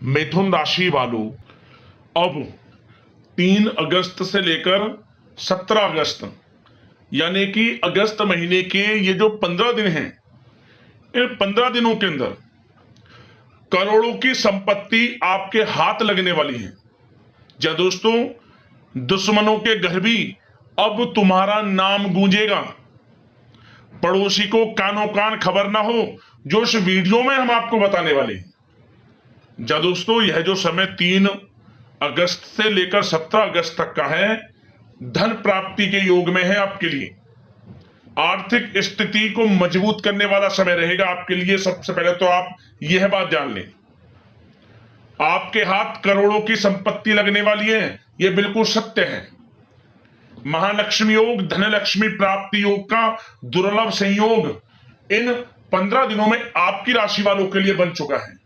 मिथुन राशि वालों, अब 3 अगस्त से लेकर 17 अगस्त यानी कि अगस्त महीने के ये जो 15 दिन हैं, इन 15 दिनों के अंदर करोड़ों की संपत्ति आपके हाथ लगने वाली है। जी दोस्तों, दुश्मनों के घर भी अब तुम्हारा नाम गूंजेगा। पड़ोसी को कानों कान खबर ना हो, जो इस वीडियो में हम आपको बताने वाले हैं। जी दोस्तों, यह जो समय 3 अगस्त से लेकर 17 अगस्त तक का है, धन प्राप्ति के योग में है आपके लिए। आर्थिक स्थिति को मजबूत करने वाला समय रहेगा आपके लिए। सबसे पहले तो आप यह बात जान लें, आपके हाथ करोड़ों की संपत्ति लगने वाली है, यह बिल्कुल सत्य है। महालक्ष्मी योग, धनलक्ष्मी प्राप्ति योग का दुर्लभ संयोग इन 15 दिनों में आपकी राशि वालों के लिए बन चुका है।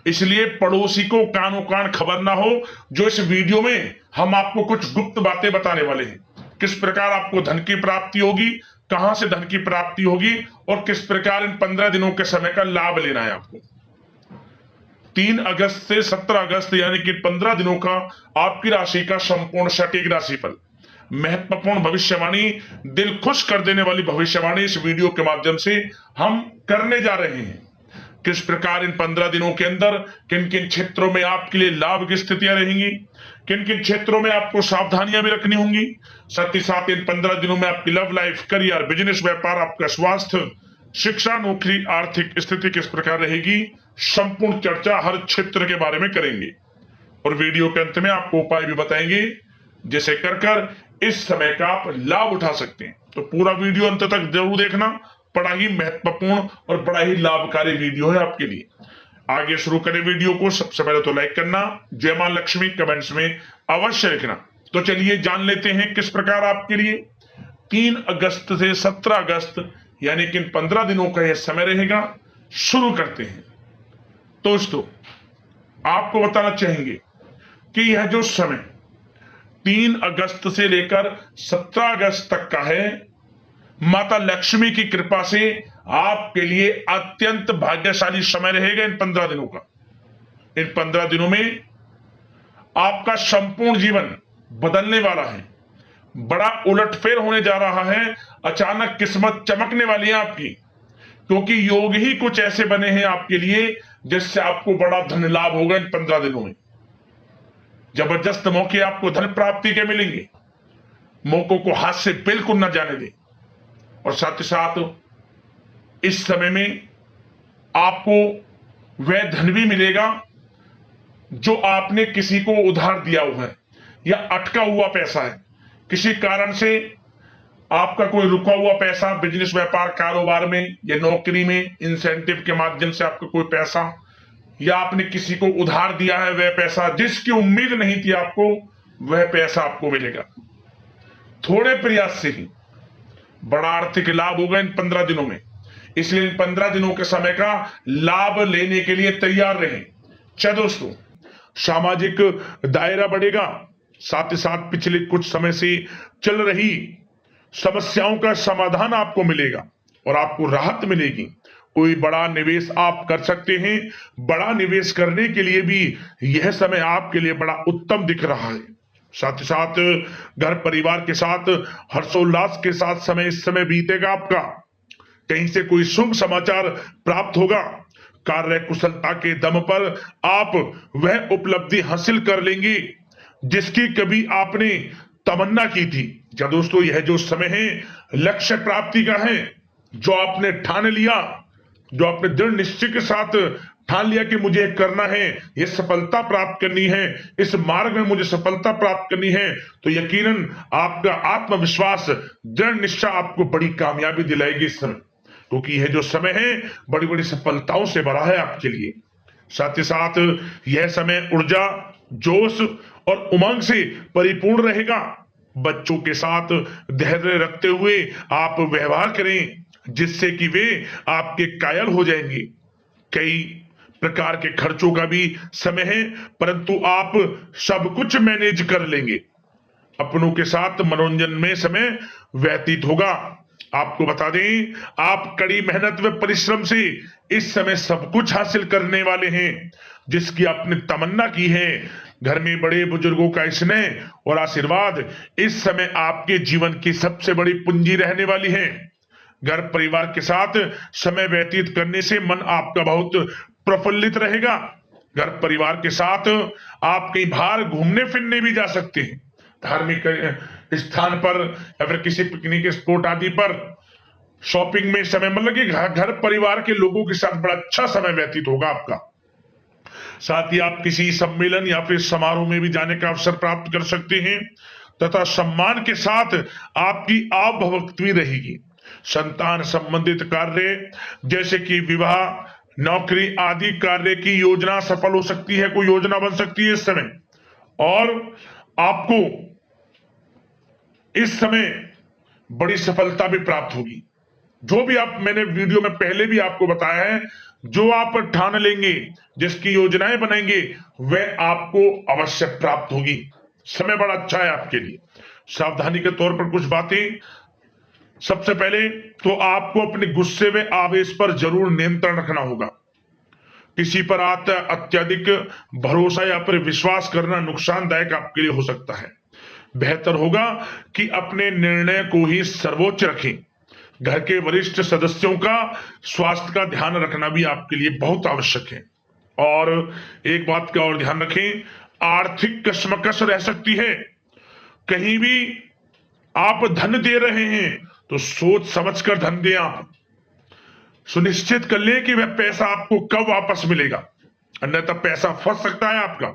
इसलिए पड़ोसी को कानों कान खबर ना हो, जो इस वीडियो में हम आपको कुछ गुप्त बातें बताने वाले हैं। किस प्रकार आपको धन की प्राप्ति होगी, कहां से धन की प्राप्ति होगी और किस प्रकार इन 15 दिनों के समय का लाभ लेना है आपको। 3 अगस्त से 17 अगस्त यानी कि 15 दिनों का आपकी राशि का संपूर्ण सटीक राशिफल, महत्वपूर्ण भविष्यवाणी, दिल खुश कर देने वाली भविष्यवाणी इस वीडियो के माध्यम से हम करने जा रहे हैं। किस प्रकार इन 15 दिनों के अंदर किन किन क्षेत्रों में आपके लिए लाभ की स्थितियां रहेंगी, किन किन क्षेत्रों में आपको सावधानियां भी रखनी होंगी, साथ ही साथ इन 15 दिनों में आपकी लव लाइफ, करियर, बिजनेस, व्यापार, आपका स्वास्थ्य, शिक्षा, नौकरी, आर्थिक स्थिति किस प्रकार रहेगी, संपूर्ण चर्चा हर क्षेत्र के बारे में करेंगे। और वीडियो के अंत में आपको उपाय भी बताएंगे जिसे कर इस समय का आप लाभ उठा सकते हैं। तो पूरा वीडियो अंत तक जरूर देखना, बड़ा ही महत्वपूर्ण और बड़ा ही लाभकारी वीडियो है आपके लिए। आगे शुरू करें वीडियो को। सबसे पहले तो लाइक करना, जय मां लक्ष्मी कमेंट्स में अवश्य लिखना। तो चलिए जान लेते हैं किस प्रकार आपके लिए 3 अगस्त से 17 अगस्त यानी कि 15 दिनों का यह समय रहेगा। शुरू करते हैं। दोस्तों, आपको बताना चाहेंगे कि यह जो समय 3 अगस्त से लेकर 17 अगस्त तक का है, माता लक्ष्मी की कृपा से आपके लिए अत्यंत भाग्यशाली समय रहेगा। इन 15 दिनों का, इन 15 दिनों में आपका संपूर्ण जीवन बदलने वाला है। बड़ा उलटफेर होने जा रहा है। अचानक किस्मत चमकने वाली है आपकी, क्योंकि योग ही कुछ ऐसे बने हैं आपके लिए जिससे आपको बड़ा धन लाभ होगा। इन 15 दिनों में जबरदस्त मौके आपको धन प्राप्ति के मिलेंगे। मौकों को हाथ से बिल्कुल न जाने दें। और साथ ही साथ इस समय में आपको वह धन भी मिलेगा जो आपने किसी को उधार दिया हुआ है या अटका हुआ पैसा है। किसी कारण से आपका कोई रुका हुआ पैसा बिजनेस, व्यापार, कारोबार में या नौकरी में इंसेंटिव के माध्यम से आपका कोई पैसा, या आपने किसी को उधार दिया है वह पैसा जिसकी उम्मीद नहीं थी आपको, वह पैसा आपको मिलेगा। थोड़े प्रयास से ही बड़ा आर्थिक लाभ होगा इन 15 दिनों में। इसलिए इन 15 दिनों के समय का लाभ लेने के लिए तैयार रहें। चलो दोस्तों, सामाजिक दायरा बढ़ेगा। साथ ही साथ पिछले कुछ समय से चल रही समस्याओं का समाधान आपको मिलेगा और आपको राहत मिलेगी। कोई बड़ा निवेश आप कर सकते हैं। बड़ा निवेश करने के लिए भी यह समय आपके लिए बड़ा उत्तम दिख रहा है। साथ ही साथ घर परिवार के साथ हर्षोल्लास के साथ समय इस समय बीतेगा आपका। कहीं से कोई शुभ समाचार प्राप्त होगा। कार्य कुशलता के दम पर आप वह उपलब्धि हासिल कर लेंगे जिसकी कभी आपने तमन्ना की थी। क्या दोस्तों, यह जो समय है लक्ष्य प्राप्ति का है। जो आपने ठान लिया, जो आपने दृढ़ निश्चय के साथ ठान लिया कि मुझे करना है, यह सफलता प्राप्त करनी है, इस मार्ग में मुझे सफलता प्राप्त करनी है, तो यकीनन आपका आत्मविश्वास, दृढ़ निश्चय आपको बड़ी कामयाबी दिलाएगी इस समय। क्योंकि यह जो समय है बड़ी बड़ी सफलताओं से भरा है आपके लिए। साथ ही साथ यह समय ऊर्जा, जोश और उमंग से परिपूर्ण रहेगा। बच्चों के साथ धैर्य रखते हुए आप व्यवहार करें जिससे कि वे आपके कायल हो जाएंगे। कई प्रकार के खर्चों का भी समय है, परंतु आप सब कुछ मैनेज कर लेंगे। अपनों के साथ मनोरंजन में समय व्यतीत होगा। आपको बता दें, आप कड़ी मेहनत व परिश्रम से इस समय सब कुछ हासिल करने वाले हैं। जिसकी आपने तमन्ना की है, घर में बड़े बुजुर्गों का स्नेह और आशीर्वाद इस समय आपके जीवन की सबसे बड़ी पूंजी रहने वाली है। घर परिवार के साथ समय व्यतीत करने से मन आपका बहुत प्रफुल्लित रहेगा। घर परिवार के साथ आप कहीं बाहर घूमने फिरने भी जा सकते हैं, धार्मिक स्थान पर या फिर किसी पिकनिक स्पॉट आदि पर, शॉपिंग में समय, मतलब कि घर परिवार के लोगों के साथ बड़ा अच्छा समय व्यतीत होगा आपका। साथ ही आप किसी सम्मेलन या फिर समारोह में भी जाने का अवसर प्राप्त कर सकते हैं तथा सम्मान के साथ आपकी आवभगत भी रहेगी। संतान संबंधित कार्य जैसे कि विवाह, नौकरी आदि कार्य की योजना सफल हो सकती है, कोई योजना बन सकती है इस समय, और आपको इस समय बड़ी सफलता भी प्राप्त होगी। जो भी आप, मैंने वीडियो में पहले भी आपको बताया है, जो आप ठान लेंगे, जिसकी योजनाएं बनाएंगे, वह आपको अवश्य प्राप्त होगी। समय बड़ा अच्छा है आपके लिए। सावधानी के तौर पर कुछ बातें। सबसे पहले तो आपको अपने गुस्से व आवेश पर जरूर नियंत्रण रखना होगा। किसी पर अत्यधिक भरोसा या फिर विश्वास करना नुकसानदायक आपके लिए हो सकता है। बेहतर होगा कि अपने निर्णय को ही सर्वोच्च रखें। घर के वरिष्ठ सदस्यों का स्वास्थ्य का ध्यान रखना भी आपके लिए बहुत आवश्यक है। और एक बात का और ध्यान रखें, आर्थिक कशमकश रह सकती है। कहीं भी आप धन दे रहे हैं तो सोच समझकर धन दें। आप सुनिश्चित कर लें कि वह पैसा आपको कब वापस मिलेगा, अन्यथा पैसा फंस सकता है आपका।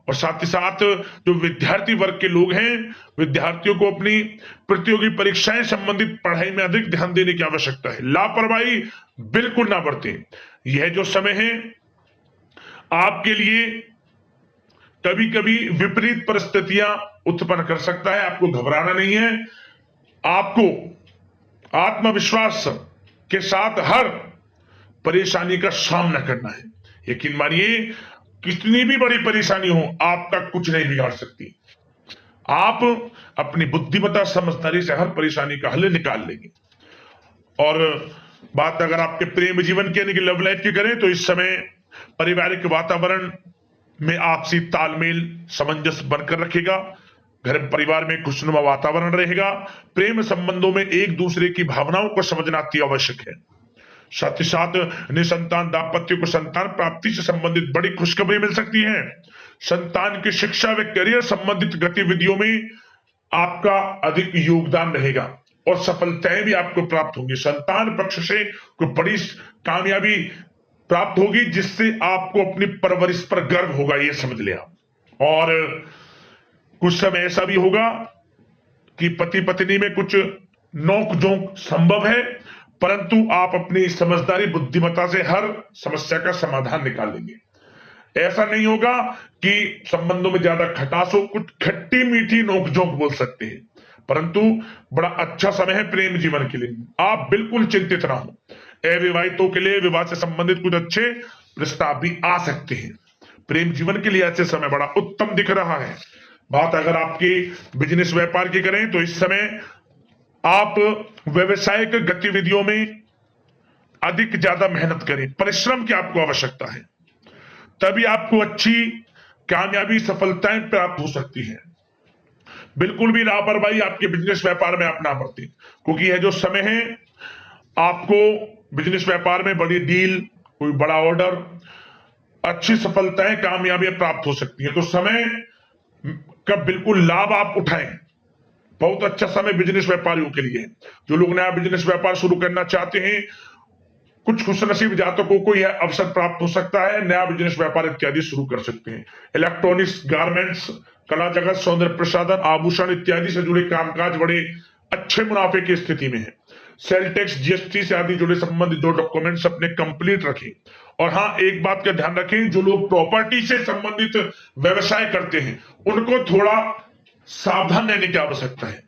और साथ ही साथ जो विद्यार्थी वर्ग के लोग हैं, विद्यार्थियों को अपनी प्रतियोगी परीक्षाएं संबंधित पढ़ाई में अधिक ध्यान देने की आवश्यकता है। लापरवाही बिल्कुल ना बरतें। यह जो समय है आपके लिए कभी कभी विपरीत परिस्थितियां उत्पन्न कर सकता है, आपको घबराना नहीं है। आपको आत्मविश्वास के साथ हर परेशानी का सामना करना है। यकीन मानिए, कितनी भी बड़ी परेशानी हो, आपका कुछ नहीं बिगाड़ सकती। आप अपनी बुद्धिमत्ता समझदारी से हर परेशानी का हल निकाल लेंगे। और बात अगर आपके प्रेम जीवन की यानी कि लव लाइफ की करें तो इस समय पारिवारिक वातावरण में आपसी तालमेल सामंजस्य बनकर रखेगा। घर परिवार में खुशनुमा वातावरण रहेगा। प्रेम संबंधों में एक दूसरे की भावनाओं को समझना अति आवश्यक है। साथ ही साथ निसंतान दाम्पत्य को संतान प्राप्ति से संबंधित बड़ी खुशखबरी मिल सकती है। संतान की शिक्षा व करियर संबंधित गतिविधियों में आपका अधिक योगदान रहेगा और सफलताएं भी आपको प्राप्त होंगी। संतान पक्ष से कोई बड़ी कामयाबी प्राप्त होगी जिससे आपको अपनी परवरिश पर गर्व होगा, ये समझ लिया। और कुछ समय ऐसा भी होगा कि पति पत्नी में कुछ नोक झोंक संभव है, परंतु आप अपनी समझदारी बुद्धिमत्ता से हर समस्या का समाधान निकालेंगे। ऐसा नहीं होगा कि संबंधों में ज्यादा खटास हो, कुछ खट्टी मीठी नोकझोंक बोल सकते हैं, परंतु बड़ा अच्छा समय है प्रेम जीवन के लिए। आप बिल्कुल चिंतित ना हो। अविवाहितों के लिए विवाह से संबंधित कुछ अच्छे प्रस्ताव भी आ सकते हैं। प्रेम जीवन के लिए ऐसे समय बड़ा उत्तम दिख रहा है। बात अगर आपकी बिजनेस व्यापार की करें तो इस समय आप व्यवसायिक गतिविधियों में अधिक ज्यादा मेहनत करें, परिश्रम की आपको आवश्यकता है, तभी आपको अच्छी कामयाबी सफलताएं प्राप्त हो सकती है। बिल्कुल भी लापरवाही आपके बिजनेस व्यापार में आप ना बरतें, क्योंकि यह जो समय है आपको बिजनेस व्यापार में बड़ी डील, कोई बड़ा ऑर्डर, अच्छी सफलताएं, कामयाबियां प्राप्त हो सकती है। तो समय का बिल्कुल लाभ आप उठाएं। बहुत अच्छा समय बिजनेस व्यापारियों के लिए है। जो लोग नया बिजनेस व्यापार शुरू करना चाहते हैं, कुछ खुशनसीब जातकों को यह अवसर प्राप्त हो सकता है, नया बिजनेस व्यापार इत्यादि शुरू कर सकते हैं। इलेक्ट्रॉनिक्स, गारमेंट्स, कला जगत, सौंदर्य प्रसाधन, आभूषण इत्यादि से जुड़े कामकाज बड़े अच्छे मुनाफे की स्थिति में है। सेल टैक्स, जीएसटी से आदि जुड़े संबंधित जो डॉक्यूमेंट्स अपने कंप्लीट रखें। और हाँ, एक बात का ध्यान रखें, जो लोग प्रॉपर्टी से संबंधित व्यवसाय करते हैं उनको थोड़ा सावधान रहने की आवश्यकता है।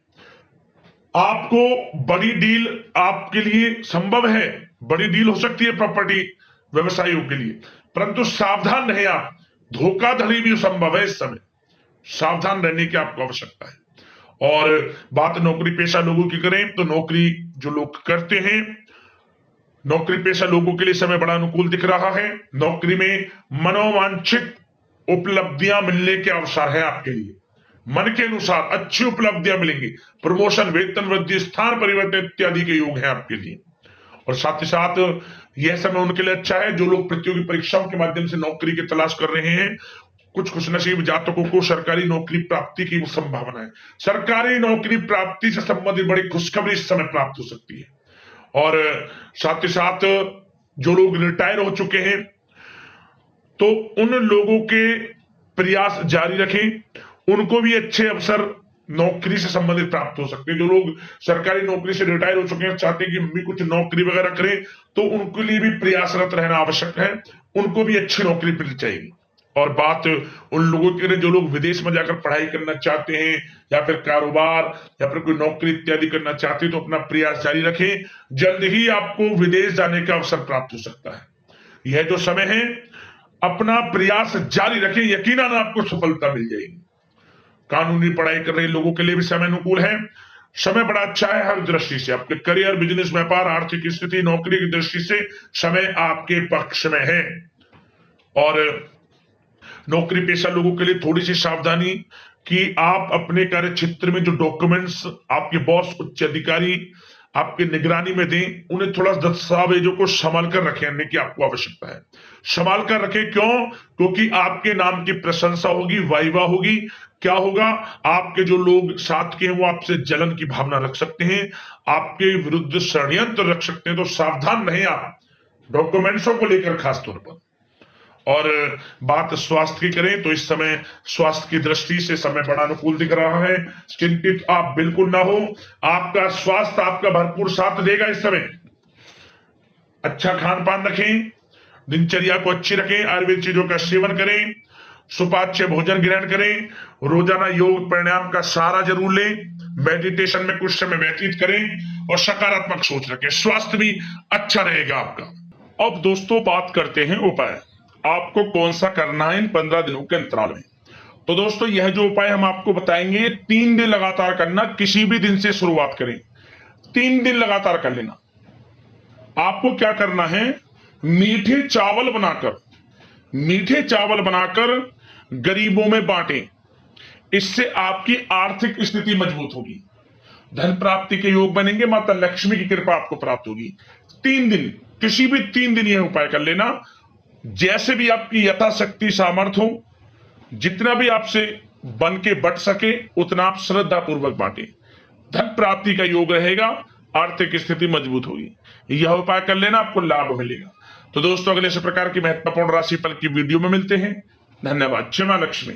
आपको बड़ी डील आपके लिए संभव है, बड़ी डील हो सकती है प्रॉपर्टी व्यवसायियों के लिए, परंतु सावधान रहे आप, धोखाधड़ी भी संभव है इस समय, सावधान रहने की आपको आवश्यकता है। और बात नौकरी पेशा लोगों की करें तो नौकरी जो लोग करते हैं नौकरी पेशा लोगों के लिए समय बड़ा अनुकूल दिख रहा है। नौकरी में मनोवांछित उपलब्धियां मिलने के अवसर है आपके लिए। मन के अनुसार अच्छी उपलब्धियां मिलेंगी। प्रमोशन, वेतन वृद्धि, स्थान परिवर्तन इत्यादि के योग है आपके लिए। और साथ ही साथ यह समय उनके लिए अच्छा है जो लोग प्रतियोगी परीक्षाओं के माध्यम से नौकरी की तलाश कर रहे हैं। कुछ खुशनसीब जातकों को सरकारी नौकरी प्राप्ति की संभावना है। सरकारी नौकरी प्राप्ति से संबंधित बड़ी खुशखबरी इस समय प्राप्त हो सकती है। और साथ ही साथ जो लोग रिटायर हो चुके हैं तो उन लोगों के प्रयास जारी रखें, उनको भी अच्छे अवसर नौकरी से संबंधित प्राप्त हो सकते हैं। जो लोग सरकारी नौकरी से रिटायर हो चुके हैं, चाहते हैं कि हम भी कुछ नौकरी वगैरह करें, तो उनके लिए भी प्रयासरत रहना आवश्यक है। उनको भी अच्छी नौकरी मिल जाएगी। और बात उन लोगों के लिए जो लोग विदेश में जाकर पढ़ाई करना चाहते हैं या फिर कारोबार या फिर कोई नौकरी इत्यादि करना चाहते हैं, तो अपना प्रयास जारी रखें। जल्द ही आपको विदेश जाने का अवसर प्राप्त हो सकता है। यह जो समय है, अपना प्रयास जारी रखें, यकीनन आपको सफलता मिल जाएगी। कानूनी पढ़ाई कर रहे लोगों के लिए भी समय अनुकूल है। समय बड़ा अच्छा है हर दृष्टि से। आपके करियर, बिजनेस, व्यापार, आर्थिक स्थिति, नौकरी की दृष्टि से समय आपके पक्ष में है। और नौकरी पेशा लोगों के लिए थोड़ी सी सावधानी कि आप अपने कार्य क्षेत्र में जो डॉक्यूमेंट्स आपके बॉस, उच्च अधिकारी आपके निगरानी में दें, उन्हें थोड़ा दस्तावेजों को संभाल कर रखने की आपको आवश्यकता है। संभाल कर रखें, क्यों? क्योंकि आपके नाम की प्रशंसा होगी, वाइवा होगी। क्या होगा? आपके जो लोग साथ के हैं वो आपसे जलन की भावना रख सकते हैं, आपके विरुद्ध षड्यंत्र रख सकते हैं। तो सावधान रहें आप डॉक्यूमेंट्सों को लेकर खासतौर पर। और बात स्वास्थ्य की करें तो इस समय स्वास्थ्य की दृष्टि से समय बड़ा अनुकूल दिख रहा है। चिंतित आप बिल्कुल ना हो, आपका स्वास्थ्य आपका भरपूर साथ देगा। इस समय अच्छा खान पान रखें, दिनचर्या को अच्छी रखें, आयुर्वेद चीजों का सेवन करें, सुपाच्य भोजन ग्रहण करें, रोजाना योग प्राणायाम का सहारा जरूर लें, मेडिटेशन में कुछ समय व्यतीत करें और सकारात्मक सोच रखें। स्वास्थ्य भी अच्छा रहेगा आपका। अब दोस्तों बात करते हैं उपाय, आपको कौन सा करना है इन 15 दिनों के अंतराल में। तो दोस्तों यह जो उपाय हम आपको बताएंगे 3 दिन लगातार करना। किसी भी दिन से शुरुआत करें, 3 दिन लगातार कर लेना। आपको क्या करना है, मीठे चावल बनाकर गरीबों में बांटें। इससे आपकी आर्थिक स्थिति मजबूत होगी, धन प्राप्ति के योग बनेंगे, माता लक्ष्मी की कृपा आपको प्राप्त होगी। 3 दिन, किसी भी 3 दिन यह उपाय कर लेना। जैसे भी आपकी यथाशक्ति सामर्थ्य हो, जितना भी आपसे बन के बट सके उतना आप श्रद्धा पूर्वक बांटे। धन प्राप्ति का योग रहेगा, आर्थिक स्थिति मजबूत होगी। यह उपाय कर लेना, आपको लाभ मिलेगा। तो दोस्तों अगले इस प्रकार की महत्वपूर्ण राशिफल की वीडियो में मिलते हैं। धन्यवाद। जय मां लक्ष्मी।